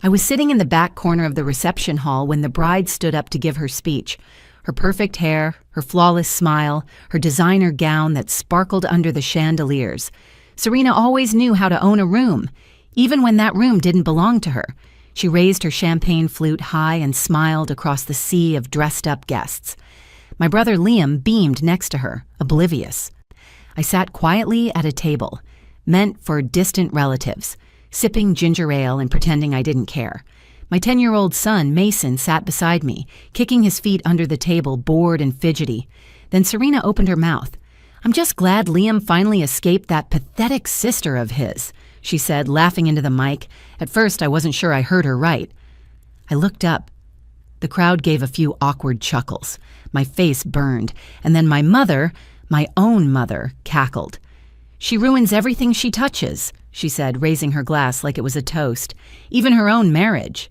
I was sitting in the back corner of the reception hall when the bride stood up to give her speech. Her perfect hair, her flawless smile, her designer gown that sparkled under the chandeliers. Serena always knew how to own a room, even when that room didn't belong to her. She raised her champagne flute high and smiled across the sea of dressed-up guests. My brother Liam beamed next to her, oblivious. I sat quietly at a table, meant for distant relatives, sipping ginger ale and pretending I didn't care. My 10-year-old son, Mason, sat beside me, kicking his feet under the table, bored and fidgety. Then Serena opened her mouth. "I'm just glad Liam finally escaped that pathetic sister of his," she said, laughing into the mic. At first, I wasn't sure I heard her right. I looked up. The crowd gave a few awkward chuckles. My face burned, and then my mother, my own mother, cackled. "She ruins everything she touches," she said, raising her glass like it was a toast. "Even her own marriage."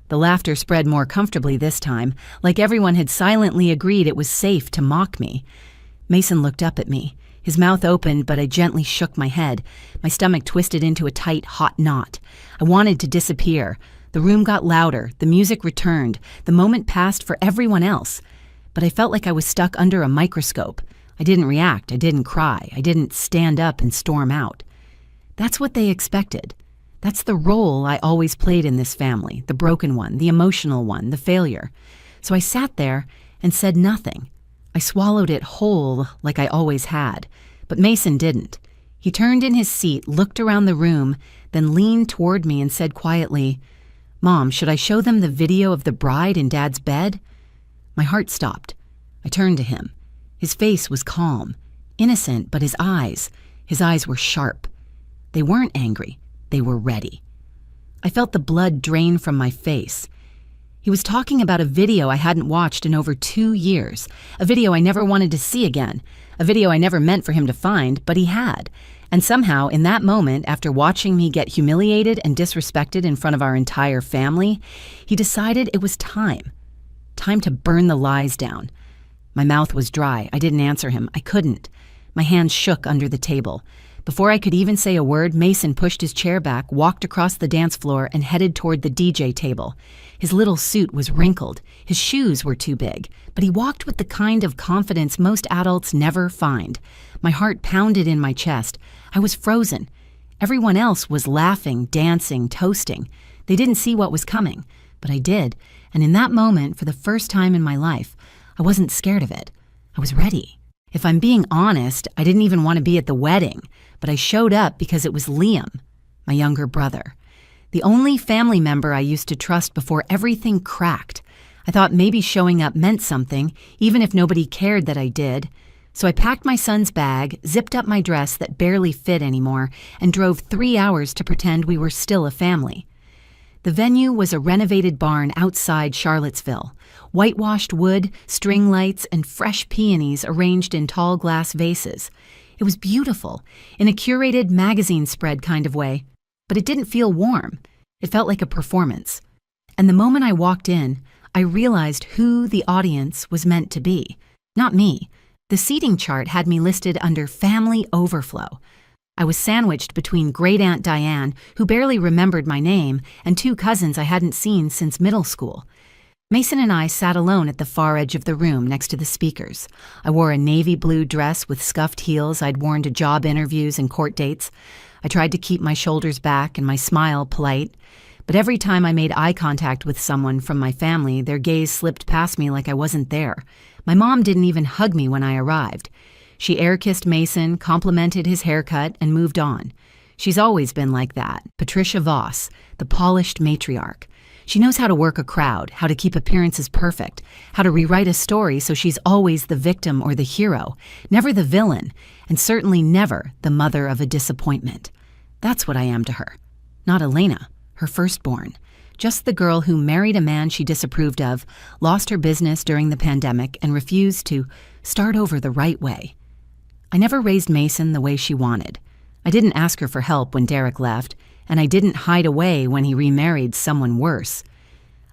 The laughter spread more comfortably this time, like everyone had silently agreed it was safe to mock me. Mason looked up at me. His mouth opened, but I gently shook my head. My stomach twisted into a tight, hot knot. I wanted to disappear. The room got louder. The music returned. The moment passed for everyone else. But I felt like I was stuck under a microscope. I didn't react. I didn't cry. I didn't stand up and storm out. That's what they expected. That's the role I always played in this family, the broken one, the emotional one, the failure. So I sat there and said nothing. I swallowed it whole like I always had, but Mason didn't. He turned in his seat, looked around the room, then leaned toward me and said quietly, "Mom, should I show them the video of the bride in Dad's bed?" My heart stopped. I turned to him. His face was calm, innocent, but his eyes were sharp. They weren't angry. They were ready. I felt the blood drain from my face. He was talking about a video I hadn't watched in over 2 years, a video I never wanted to see again, a video I never meant for him to find, but he had. And somehow, in that moment, after watching me get humiliated and disrespected in front of our entire family, he decided it was time. Time to burn the lies down. My mouth was dry. I didn't answer him. I couldn't. My hands shook under the table. Before I could even say a word, Mason pushed his chair back, walked across the dance floor, and headed toward the DJ table. His little suit was wrinkled. His shoes were too big, but he walked with the kind of confidence most adults never find. My heart pounded in my chest. I was frozen. Everyone else was laughing, dancing, toasting. They didn't see what was coming, but I did, and in that moment, for the first time in my life, I wasn't scared of it. I was ready. If I'm being honest, I didn't even want to be at the wedding, but I showed up because it was Liam, my younger brother. The only family member I used to trust before everything cracked. I thought maybe showing up meant something, even if nobody cared that I did. So I packed my son's bag, zipped up my dress that barely fit anymore, and drove 3 hours to pretend we were still a family. The venue was a renovated barn outside Charlottesville. Whitewashed wood, string lights, and fresh peonies arranged in tall glass vases. It was beautiful, in a curated magazine spread kind of way, but it didn't feel warm. It felt like a performance. And the moment I walked in, I realized who the audience was meant to be. Not me. The seating chart had me listed under Family Overflow. I was sandwiched between Great Aunt Diane, who barely remembered my name, and 2 cousins I hadn't seen since middle school. Mason and I sat alone at the far edge of the room next to the speakers. I wore a navy blue dress with scuffed heels I'd worn to job interviews and court dates. I tried to keep my shoulders back and my smile polite, but every time I made eye contact with someone from my family, their gaze slipped past me like I wasn't there. My mom didn't even hug me when I arrived. She air-kissed Mason, complimented his haircut, and moved on. She's always been like that, Patricia Voss, the polished matriarch. She knows how to work a crowd, how to keep appearances perfect, how to rewrite a story so she's always the victim or the hero, never the villain, and certainly never the mother of a disappointment. That's what I am to her. Not Elena, her firstborn. Just the girl who married a man she disapproved of, lost her business during the pandemic, and refused to start over the right way. I never raised Mason the way she wanted. I didn't ask her for help when Derek left, and I didn't hide away when he remarried someone worse.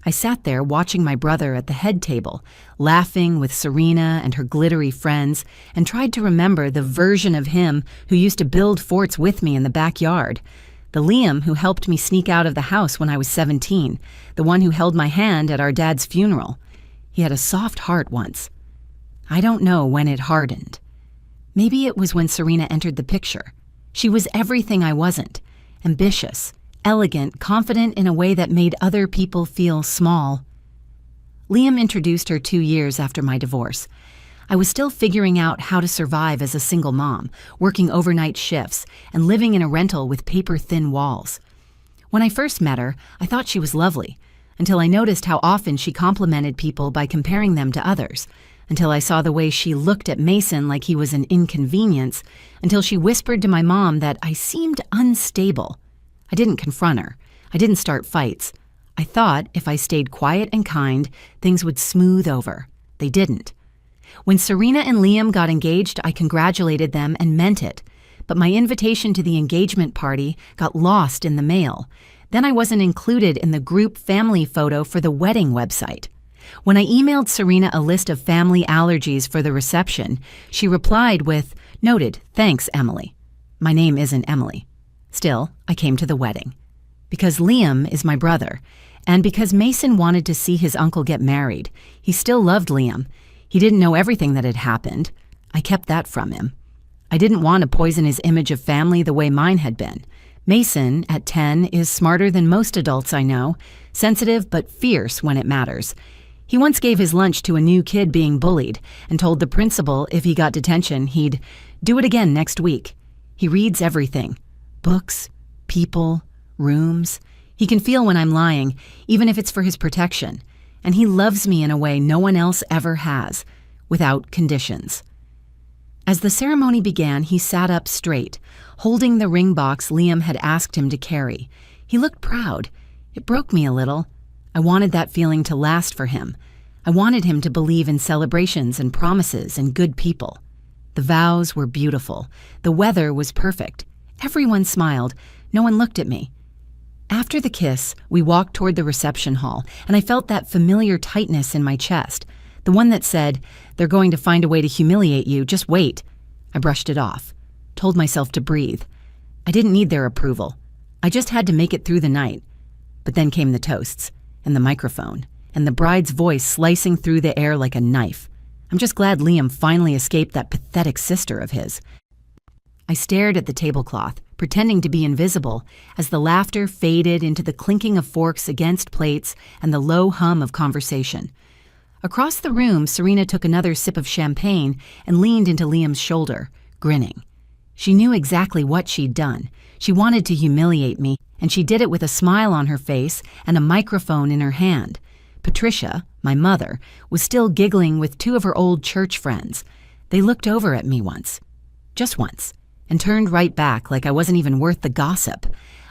I sat there watching my brother at the head table, laughing with Serena and her glittery friends, and tried to remember the version of him who used to build forts with me in the backyard. The Liam who helped me sneak out of the house when I was 17, the one who held my hand at our dad's funeral. He had a soft heart once. I don't know when it hardened. Maybe it was when Serena entered the picture. She was everything I wasn't. Ambitious, elegant, confident in a way that made other people feel small. Liam introduced her 2 years after my divorce. I was still figuring out how to survive as a single mom, working overnight shifts, and living in a rental with paper-thin walls. When I first met her, I thought she was lovely, until I noticed how often she complimented people by comparing them to others, until I saw the way she looked at Mason like he was an inconvenience, until she whispered to my mom that I seemed unstable. I didn't confront her. I didn't start fights. I thought if I stayed quiet and kind, things would smooth over. They didn't. When Serena and Liam got engaged, I congratulated them and meant it. But my invitation to the engagement party got lost in the mail. Then I wasn't included in the group family photo for the wedding website. When I emailed Serena a list of family allergies for the reception, she replied with, "Noted, thanks, Emily." My name isn't Emily. Still, I came to the wedding. Because Liam is my brother, and because Mason wanted to see his uncle get married. He still loved Liam. He didn't know everything that had happened. I kept that from him. I didn't want to poison his image of family the way mine had been. Mason, at 10, is smarter than most adults I know, sensitive but fierce when it matters. He once gave his lunch to a new kid being bullied and told the principal if he got detention, he'd do it again next week. He reads everything. Books, people, rooms. He can feel when I'm lying, even if it's for his protection. And he loves me in a way no one else ever has, without conditions. As the ceremony began, he sat up straight, holding the ring box Liam had asked him to carry. He looked proud. It broke me a little. I wanted that feeling to last for him. I wanted him to believe in celebrations and promises and good people. The vows were beautiful. The weather was perfect. Everyone smiled. No one looked at me. After the kiss, we walked toward the reception hall, and I felt that familiar tightness in my chest, the one that said, "They're going to find a way to humiliate you, just wait." I brushed it off, told myself to breathe. I didn't need their approval. I just had to make it through the night. But then came the toasts, and the microphone, and the bride's voice slicing through the air like a knife. I'm just glad Liam finally escaped that pathetic sister of his. I stared at the tablecloth, pretending to be invisible, as the laughter faded into the clinking of forks against plates and the low hum of conversation. Across the room, Serena took another sip of champagne and leaned into Liam's shoulder, grinning. She knew exactly what she'd done. She wanted to humiliate me, and she did it with a smile on her face and a microphone in her hand. Patricia, my mother, was still giggling with 2 of her old church friends. They looked over at me once. Just once. And turned right back like I wasn't even worth the gossip.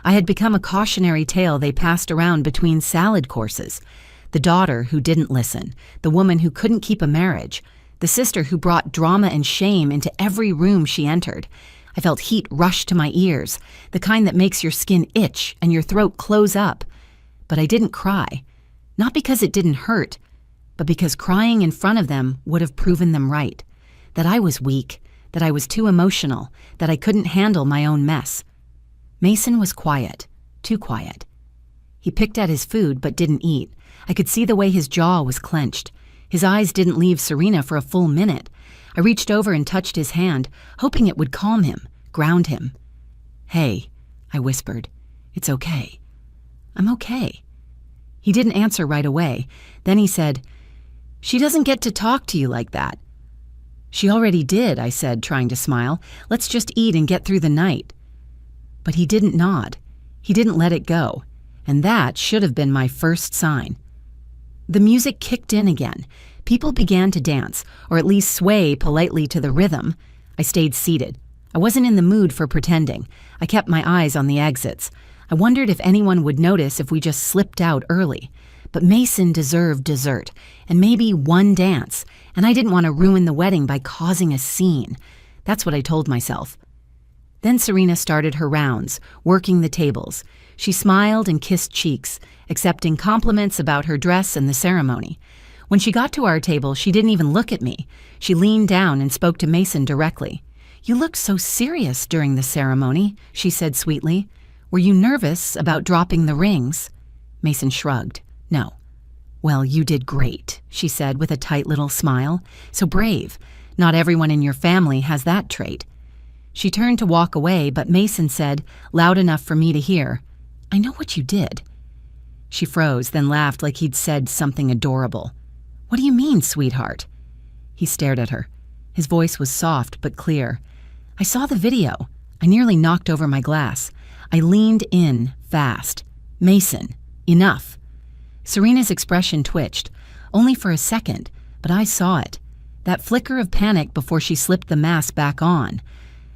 I had become a cautionary tale they passed around between salad courses. The daughter who didn't listen, the woman who couldn't keep a marriage, the sister who brought drama and shame into every room she entered. I felt heat rush to my ears, the kind that makes your skin itch and your throat close up. But I didn't cry, not because it didn't hurt, but because crying in front of them would have proven them right, that I was weak, that I was too emotional, that I couldn't handle my own mess. Mason was quiet, too quiet. He picked at his food but didn't eat. I could see the way his jaw was clenched. His eyes didn't leave Serena for a full minute. I reached over and touched his hand, hoping it would calm him, ground him. "Hey," I whispered. "It's okay." "I'm okay." He didn't answer right away. Then he said, "She doesn't get to talk to you like that." "She already did," I said, trying to smile. "Let's just eat and get through the night." But he didn't nod. He didn't let it go. And that should have been my first sign. The music kicked in again. People began to dance, or at least sway politely to the rhythm. I stayed seated. I wasn't in the mood for pretending. I kept my eyes on the exits. I wondered if anyone would notice if we just slipped out early. But Mason deserved dessert, and maybe one dance, and I didn't want to ruin the wedding by causing a scene. That's what I told myself. Then Serena started her rounds, working the tables. She smiled and kissed cheeks, accepting compliments about her dress and the ceremony. When she got to our table, she didn't even look at me. She leaned down and spoke to Mason directly. "You looked so serious during the ceremony," she said sweetly. Were you nervous about dropping the rings?" Mason shrugged. "No." "Well, you did great," she said with a tight little smile. "So brave. Not everyone in your family has that trait." She turned to walk away, but Mason said, loud enough for me to hear, "I know what you did." She froze, then laughed like he'd said something adorable. "What do you mean, sweetheart?" He stared at her. His voice was soft but clear. "I saw the video. I nearly knocked over my glass. I leaned in fast. Mason, enough." Serena's expression twitched, only for a second, but I saw it. That flicker of panic before she slipped the mask back on.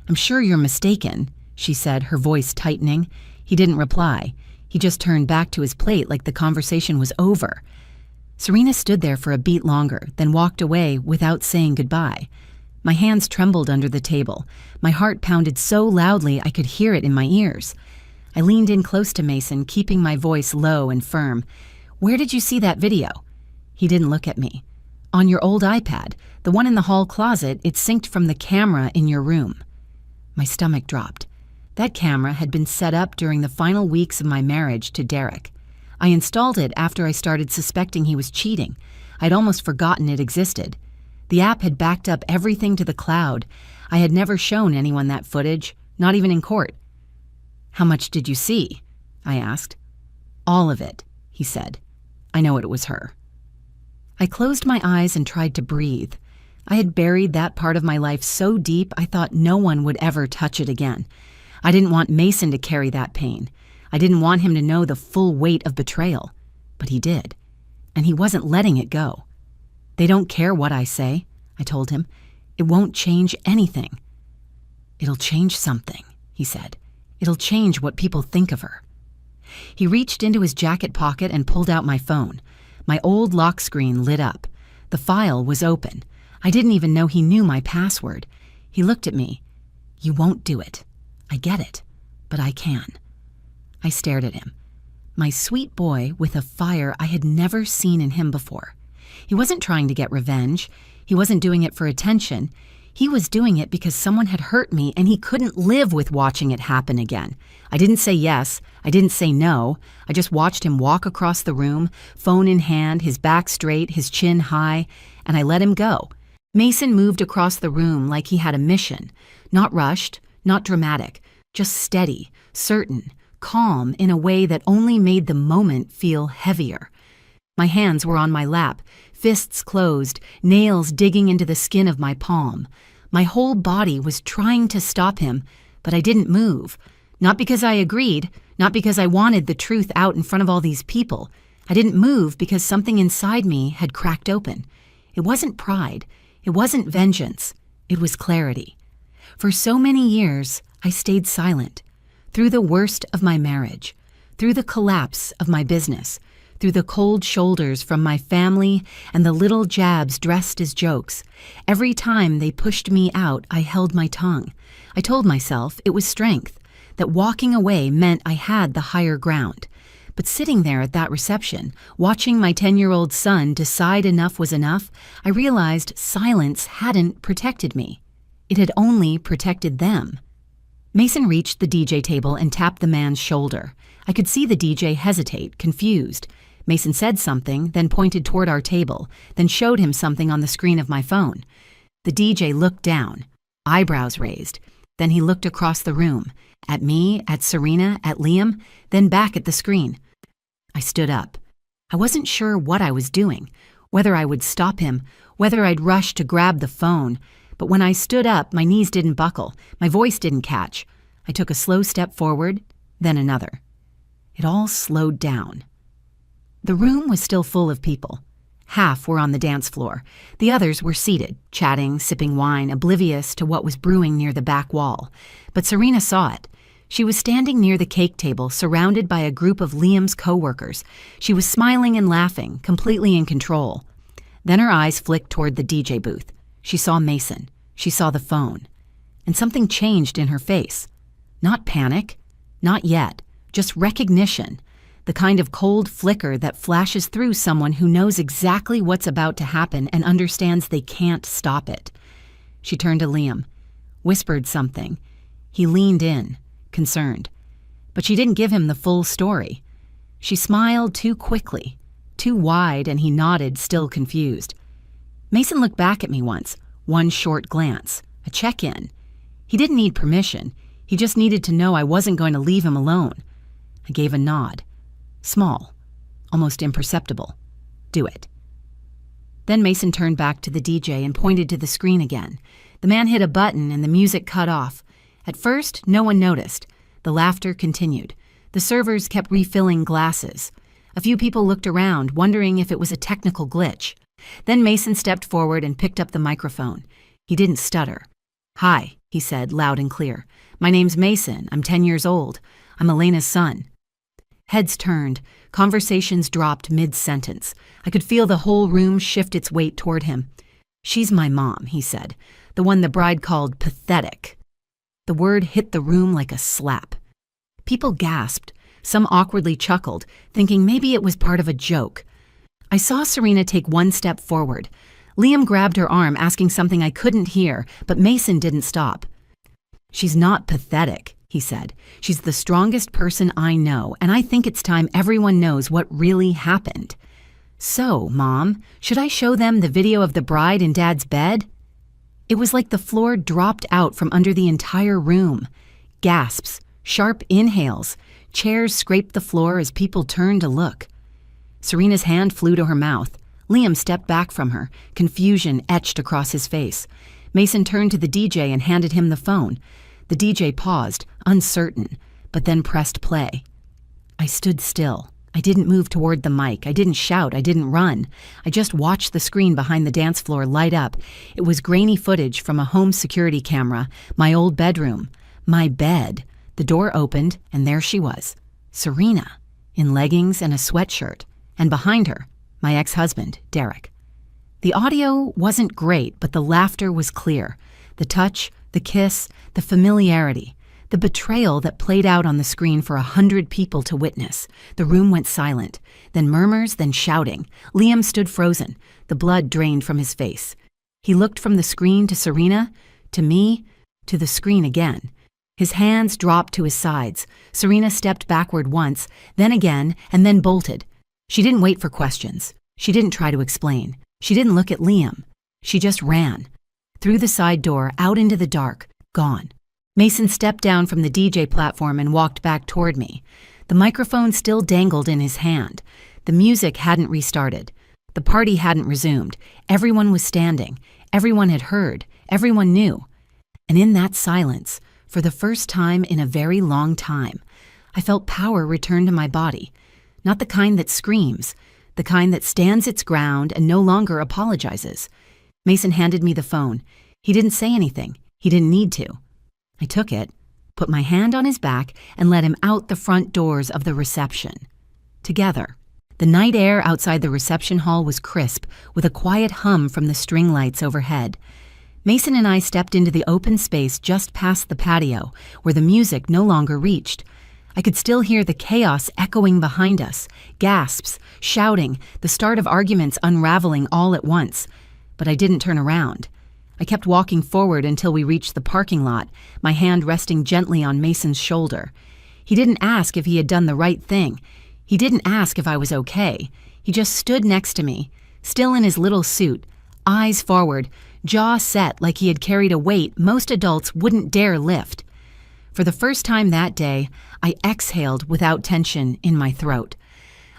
"I'm sure you're mistaken," she said, her voice tightening. He didn't reply. He just turned back to his plate like the conversation was over. Serena stood there for a beat longer, then walked away without saying goodbye. My hands trembled under the table. My heart pounded so loudly I could hear it in my ears. I leaned in close to Mason, keeping my voice low and firm. "Where did you see that video?" He didn't look at me. "On your old iPad, the one in the hall closet. It's synced from the camera in your room." My stomach dropped. That camera had been set up during the final weeks of my marriage to Derek. I installed it after I started suspecting he was cheating. I'd almost forgotten it existed. The app had backed up everything to the cloud. I had never shown anyone that footage, not even in court. "How much did you see?" I asked. "All of it," he said. I know it was her. I closed my eyes and tried to breathe. I had buried that part of my life so deep I thought no one would ever touch it again. I didn't want Mason to carry that pain. I didn't want him to know the full weight of betrayal. But he did. And he wasn't letting it go. "They don't care what I say," I told him. "It won't change anything." "It'll change something," he said. "It'll change what people think of her." He reached into his jacket pocket and pulled out my phone. My old lock screen lit up. The file was open. I didn't even know he knew my password. He looked at me. "You won't do it. I get it, but I can." I stared at him. My sweet boy with a fire I had never seen in him before. He wasn't trying to get revenge. He wasn't doing it for attention. He was doing it because someone had hurt me and he couldn't live with watching it happen again. I didn't say yes. I didn't say no. I just watched him walk across the room, phone in hand, his back straight, his chin high, and I let him go. Mason moved across the room like he had a mission. Not rushed, not dramatic, just steady, certain, calm in a way that only made the moment feel heavier. My hands were on my lap, fists closed, nails digging into the skin of my palm. My whole body was trying to stop him, but I didn't move. Not because I agreed, not because I wanted the truth out in front of all these people. I didn't move because something inside me had cracked open. It wasn't pride. It wasn't vengeance. It was clarity. For so many years, I stayed silent. Through the worst of my marriage, through the collapse of my business, through the cold shoulders from my family and the little jabs dressed as jokes. Every time they pushed me out, I held my tongue. I told myself it was strength, that walking away meant I had the higher ground. But sitting there at that reception, watching my 10-year-old son decide enough was enough, I realized silence hadn't protected me. It had only protected them. Mason reached the DJ table and tapped the man's shoulder. I could see the DJ hesitate, confused. Mason said something, then pointed toward our table, then showed him something on the screen of my phone. The DJ looked down, eyebrows raised. Then he looked across the room, at me, at Serena, at Liam, then back at the screen. I stood up. I wasn't sure what I was doing, whether I would stop him, whether I'd rush to grab the phone. But when I stood up, my knees didn't buckle, my voice didn't catch. I took a slow step forward, then another. It all slowed down. The room was still full of people. Half were on the dance floor. The others were seated, chatting, sipping wine, oblivious to what was brewing near the back wall. But Serena saw it. She was standing near the cake table, surrounded by a group of Liam's co-workers. She was smiling and laughing, completely in control. Then her eyes flicked toward the DJ booth. She saw Mason. She saw the phone. And something changed in her face. Not panic. Not yet. Just recognition. The kind of cold flicker that flashes through someone who knows exactly what's about to happen and understands they can't stop it. She turned to Liam, whispered something. He leaned in, concerned. But she didn't give him the full story. She smiled too quickly, too wide, and he nodded, still confused. Mason looked back at me once, one short glance, a check-in. He didn't need permission. He just needed to know I wasn't going to leave him alone. I gave a nod. Small, almost imperceptible. Do it. Then Mason turned back to the DJ and pointed to the screen again. The man hit a button and the music cut off. At first, no one noticed. The laughter continued. The servers kept refilling glasses. A few people looked around, wondering if it was a technical glitch. Then Mason stepped forward and picked up the microphone. He didn't stutter. "Hi," he said, loud and clear. "My name's Mason. I'm 10 years old. I'm Elena's son." Heads turned. Conversations dropped mid-sentence. I could feel the whole room shift its weight toward him. "She's my mom," he said, "the one the bride called pathetic." The word hit the room like a slap. People gasped. Some awkwardly chuckled, thinking maybe it was part of a joke. I saw Serena take one step forward. Liam grabbed her arm, asking something I couldn't hear, but Mason didn't stop. "She's not pathetic," he said. "She's the strongest person I know, and I think it's time everyone knows what really happened." "So, Mom, should I show them the video of the bride in Dad's bed?" It was like the floor dropped out from under the entire room. Gasps, sharp inhales, chairs scraped the floor as people turned to look. Serena's hand flew to her mouth. Liam stepped back from her, confusion etched across his face. Mason turned to the DJ and handed him the phone. The DJ paused, uncertain, but then pressed play. I stood still. I didn't move toward the mic. I didn't shout. I didn't run. I just watched the screen behind the dance floor light up. It was grainy footage from a home security camera, my old bedroom, my bed. The door opened, and there she was, Serena, in leggings and a sweatshirt, and behind her, my ex-husband, Derek. The audio wasn't great, but the laughter was clear. The touch, the kiss, the familiarity, the betrayal that played out on the screen for 100 people to witness. The room went silent, then murmurs, then shouting. Liam stood frozen, the blood drained from his face. He looked from the screen to Serena, to me, to the screen again. His hands dropped to his sides. Serena stepped backward once, then again, and then bolted. She didn't wait for questions. She didn't try to explain. She didn't look at Liam. She just ran. Through the side door, out into the dark, gone. Mason stepped down from the DJ platform and walked back toward me. The microphone still dangled in his hand. The music hadn't restarted. The party hadn't resumed. Everyone was standing. Everyone had heard. Everyone knew. And in that silence, for the first time in a very long time, I felt power return to my body. Not the kind that screams, the kind that stands its ground and no longer apologizes. Mason handed me the phone. He didn't say anything. He didn't need to. I took it, put my hand on his back, and led him out the front doors of the reception. Together. The night air outside the reception hall was crisp, with a quiet hum from the string lights overhead. Mason and I stepped into the open space just past the patio, where the music no longer reached. I could still hear the chaos echoing behind us, gasps, shouting, the start of arguments unraveling all at once. But I didn't turn around. I kept walking forward until we reached the parking lot, my hand resting gently on Mason's shoulder. He didn't ask if he had done the right thing. He didn't ask if I was okay. He just stood next to me, still in his little suit, eyes forward, jaw set like he had carried a weight most adults wouldn't dare lift. For the first time that day, I exhaled without tension in my throat.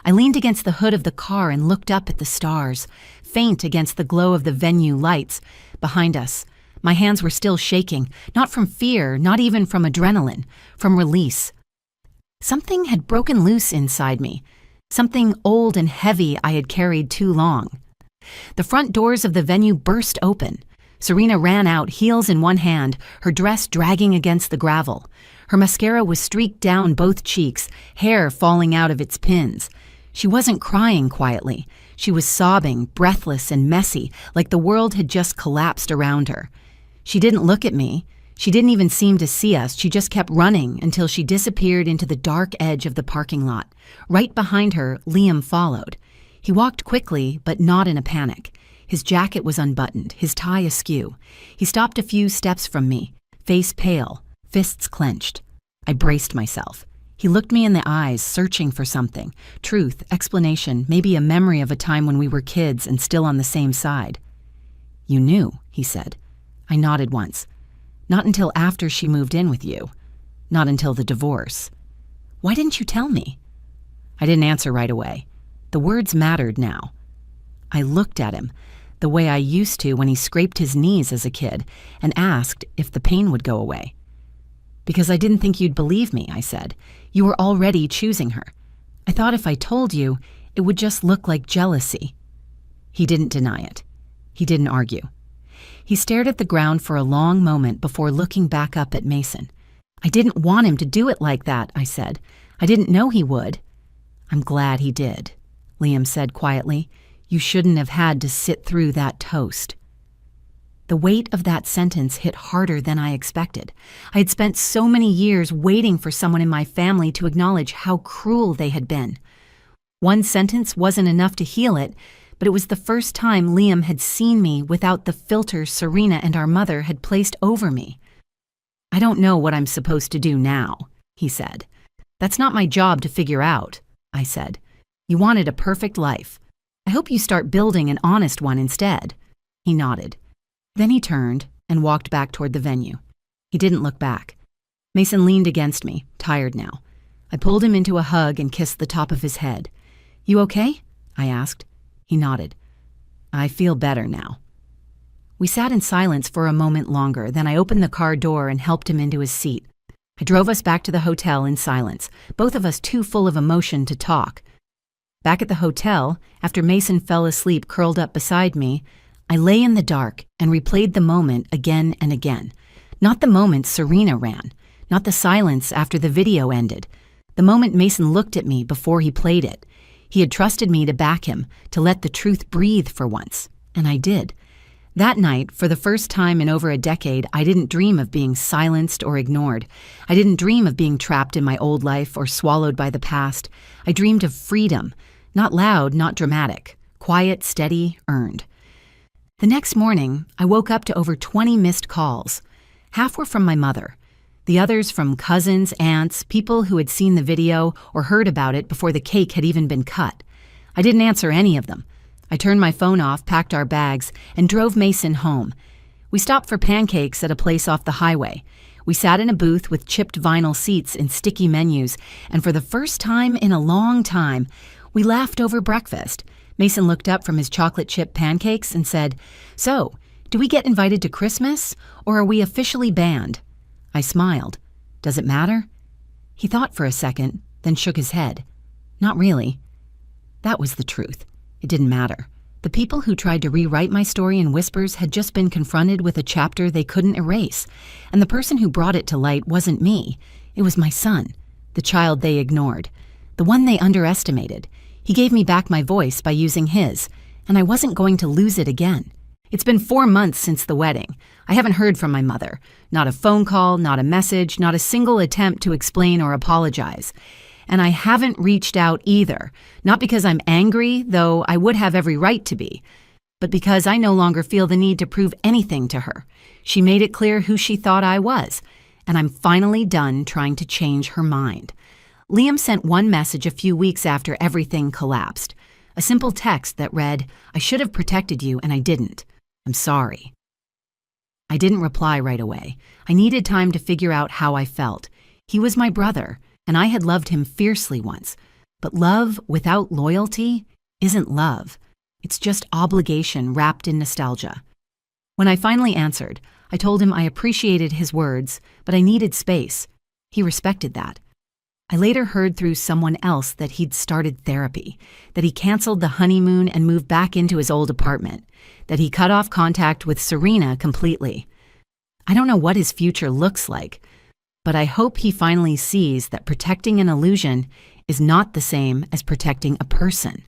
I leaned against the hood of the car and looked up at the stars, faint against the glow of the venue lights behind us. My hands were still shaking, not from fear, not even from adrenaline, from release. Something had broken loose inside me, something old and heavy I had carried too long. The front doors of the venue burst open. Serena ran out, heels in one hand, her dress dragging against the gravel. Her mascara was streaked down both cheeks, hair falling out of its pins. She wasn't crying quietly. She was sobbing, breathless and messy, like the world had just collapsed around her. She didn't look at me. She didn't even seem to see us. She just kept running until she disappeared into the dark edge of the parking lot. Right behind her, Liam followed. He walked quickly, but not in a panic. His jacket was unbuttoned, his tie askew. He stopped a few steps from me, face pale, fists clenched. I braced myself. He looked me in the eyes, searching for something. Truth, explanation, maybe a memory of a time when we were kids and still on the same side. "You knew," he said. I nodded once. "Not until after she moved in with you. Not until the divorce. Why didn't you tell me?" I didn't answer right away. The words mattered now. I looked at him, the way I used to when he scraped his knees as a kid, and asked if the pain would go away. "Because I didn't think you'd believe me," I said. "You were already choosing her. I thought if I told you, it would just look like jealousy." He didn't deny it. He didn't argue. He stared at the ground for a long moment before looking back up at Mason. "I didn't want him to do it like that," I said. "I didn't know he would." "I'm glad he did," Liam said quietly. "You shouldn't have had to sit through that toast." The weight of that sentence hit harder than I expected. I had spent so many years waiting for someone in my family to acknowledge how cruel they had been. One sentence wasn't enough to heal it, but it was the first time Liam had seen me without the filter Serena and our mother had placed over me. "I don't know what I'm supposed to do now," he said. "That's not my job to figure out," I said. "You wanted a perfect life. I hope you start building an honest one instead." He nodded. Then he turned and walked back toward the venue. He didn't look back. Mason leaned against me, tired now. I pulled him into a hug and kissed the top of his head. "You okay?" I asked. He nodded. "I feel better now." We sat in silence for a moment longer, then I opened the car door and helped him into his seat. I drove us back to the hotel in silence, both of us too full of emotion to talk. Back at the hotel, after Mason fell asleep curled up beside me, I lay in the dark and replayed the moment again and again. Not the moment Serena ran, not the silence after the video ended, the moment Mason looked at me before he played it. He had trusted me to back him, to let the truth breathe for once, and I did. That night, for the first time in over a decade, I didn't dream of being silenced or ignored. I didn't dream of being trapped in my old life or swallowed by the past. I dreamed of freedom, not loud, not dramatic, quiet, steady, earned. The next morning, I woke up to over 20 missed calls. Half were from my mother. The others from cousins, aunts, people who had seen the video or heard about it before the cake had even been cut. I didn't answer any of them. I turned my phone off, packed our bags, and drove Mason home. We stopped for pancakes at a place off the highway. We sat in a booth with chipped vinyl seats and sticky menus, and for the first time in a long time, we laughed over breakfast. Mason looked up from his chocolate chip pancakes and said, "So, do we get invited to Christmas, or are we officially banned?" I smiled. "Does it matter?" He thought for a second, then shook his head. "Not really." That was the truth. It didn't matter. The people who tried to rewrite my story in whispers had just been confronted with a chapter they couldn't erase, and the person who brought it to light wasn't me. It was my son, the child they ignored, the one they underestimated. He gave me back my voice by using his, and I wasn't going to lose it again. It's been 4 months since the wedding. I haven't heard from my mother. Not a phone call, not a message, not a single attempt to explain or apologize. And I haven't reached out either, not because I'm angry, though I would have every right to be, but because I no longer feel the need to prove anything to her. She made it clear who she thought I was, and I'm finally done trying to change her mind. Liam sent one message a few weeks after everything collapsed. A simple text that read, "I should have protected you and I didn't. I'm sorry." I didn't reply right away. I needed time to figure out how I felt. He was my brother, and I had loved him fiercely once. But love without loyalty isn't love. It's just obligation wrapped in nostalgia. When I finally answered, I told him I appreciated his words, but I needed space. He respected that. I later heard through someone else that he'd started therapy, that he canceled the honeymoon and moved back into his old apartment, that he cut off contact with Serena completely. I don't know what his future looks like, but I hope he finally sees that protecting an illusion is not the same as protecting a person.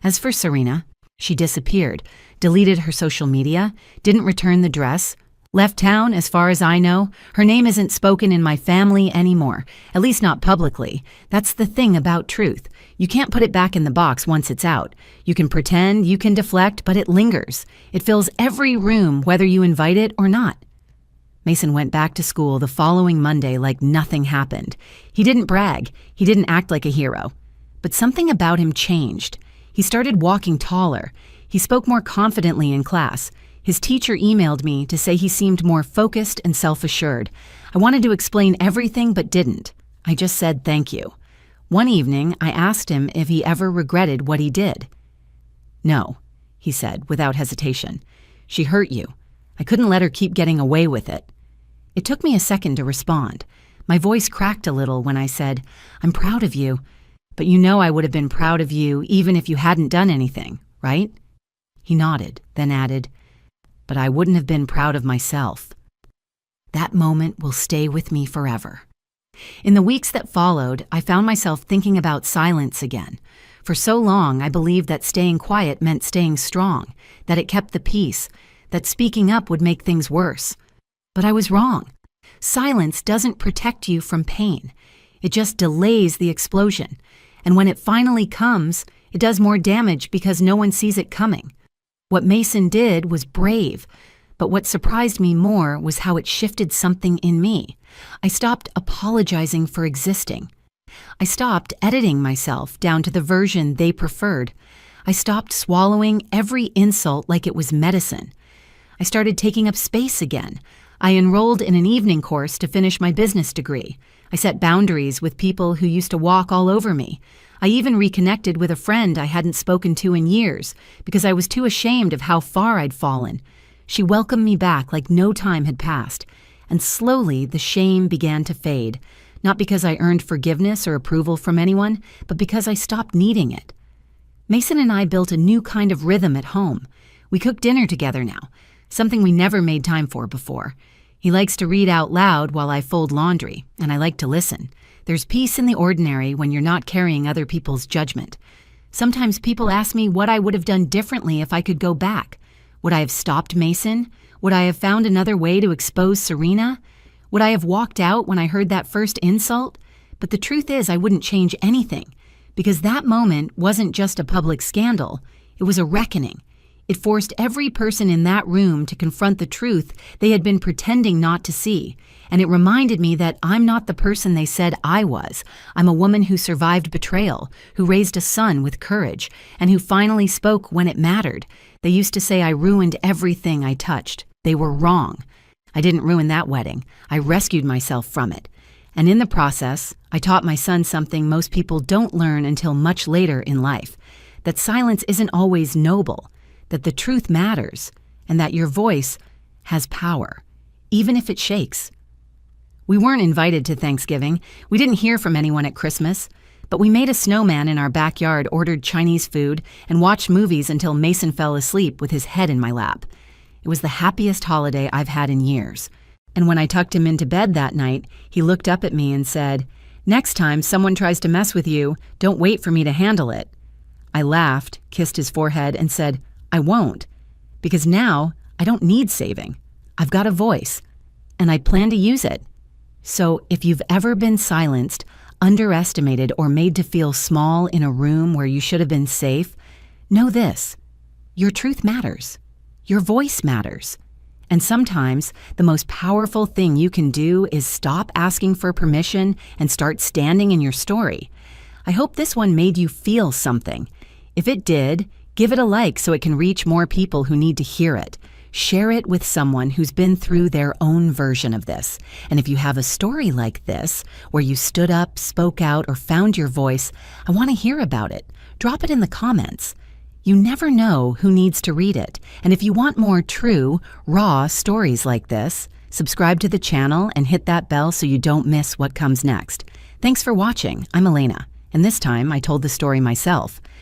As for Serena, she disappeared, deleted her social media, didn't return the dress, left town as far as I know. Her name isn't spoken in my family anymore, at least not publicly. That's the thing about truth. You can't put it back in the box once it's out. You can pretend, you can deflect, but it lingers. It fills every room whether you invite it or not. Mason went back to school the following Monday like nothing happened. He didn't brag. He didn't act like a hero. But something about him changed. He started walking taller. He spoke more confidently in class. His teacher emailed me to say he seemed more focused and self-assured. I wanted to explain everything but didn't. I just said thank you. One evening, I asked him if he ever regretted what he did. "No," he said without hesitation. "She hurt you. I couldn't let her keep getting away with it." It took me a second to respond. My voice cracked a little when I said, "I'm proud of you, but you know I would have been proud of you even if you hadn't done anything, right?" He nodded, then added, "But I wouldn't have been proud of myself." That moment will stay with me forever. In the weeks that followed, I found myself thinking about silence again. For so long, I believed that staying quiet meant staying strong, that it kept the peace, that speaking up would make things worse. But I was wrong. Silence doesn't protect you from pain. It just delays the explosion. And when it finally comes, it does more damage because no one sees it coming. What Mason did was brave, but what surprised me more was how it shifted something in me. I stopped apologizing for existing. I stopped editing myself down to the version they preferred. I stopped swallowing every insult like it was medicine. I started taking up space again. I enrolled in an evening course to finish my business degree. I set boundaries with people who used to walk all over me. I even reconnected with a friend I hadn't spoken to in years because I was too ashamed of how far I'd fallen. She welcomed me back like no time had passed, and slowly the shame began to fade, not because I earned forgiveness or approval from anyone, but because I stopped needing it. Mason and I built a new kind of rhythm at home. We cook dinner together now, something we never made time for before. He likes to read out loud while I fold laundry, and I like to listen. There's peace in the ordinary when you're not carrying other people's judgment. Sometimes people ask me what I would have done differently if I could go back. Would I have stopped Mason? Would I have found another way to expose Serena? Would I have walked out when I heard that first insult? But the truth is I wouldn't change anything, because that moment wasn't just a public scandal. It was a reckoning. It forced every person in that room to confront the truth they had been pretending not to see. And it reminded me that I'm not the person they said I was. I'm a woman who survived betrayal, who raised a son with courage, and who finally spoke when it mattered. They used to say I ruined everything I touched. They were wrong. I didn't ruin that wedding. I rescued myself from it. And in the process, I taught my son something most people don't learn until much later in life, that silence isn't always noble, that the truth matters, and that your voice has power, even if it shakes. We weren't invited to Thanksgiving. We didn't hear from anyone at Christmas, but we made a snowman in our backyard, ordered Chinese food, and watched movies until Mason fell asleep with his head in my lap. It was the happiest holiday I've had in years. And when I tucked him into bed that night, he looked up at me and said, "Next time someone tries to mess with you, don't wait for me to handle it." I laughed, kissed his forehead, and said, "I won't, because now I don't need saving. I've got a voice, and I plan to use it." So if you've ever been silenced, underestimated, or made to feel small in a room where you should have been safe, know this: your truth matters. Your voice matters. And sometimes the most powerful thing you can do is stop asking for permission and start standing in your story. I hope this one made you feel something. If it did, give it a like so it can reach more people who need to hear it. Share it with someone who's been through their own version of this. And if you have a story like this, where you stood up, spoke out, or found your voice, I want to hear about it. Drop it in the comments. You never know who needs to read it. And if you want more true, raw stories like this, subscribe to the channel and hit that bell so you don't miss what comes next. Thanks for watching. I'm Elena, and this time I told the story myself.